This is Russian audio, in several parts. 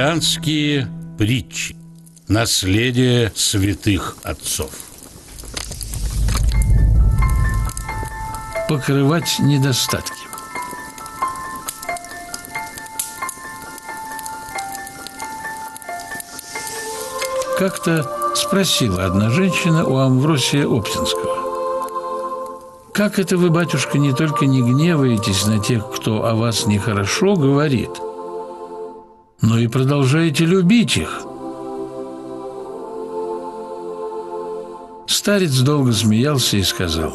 Христианские притчи. Наследие святых отцов. Покрывать недостатки. Как-то спросила одна женщина у Амвросия Оптинского: «Как это вы, батюшка, не только не гневаетесь на тех, кто о вас нехорошо говорит, но и продолжаете любить их?» Старец долго смеялся и сказал: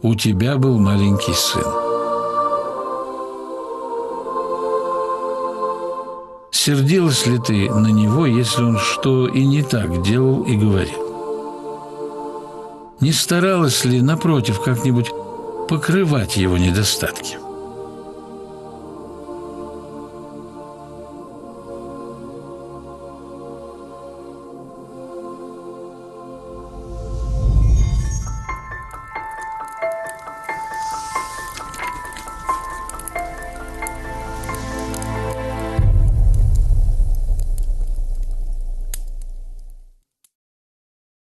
«У тебя был маленький сын. Сердилась ли ты на него, если он что и не так делал и говорил? Не старалась ли, напротив, как-нибудь покрывать его недостатки?»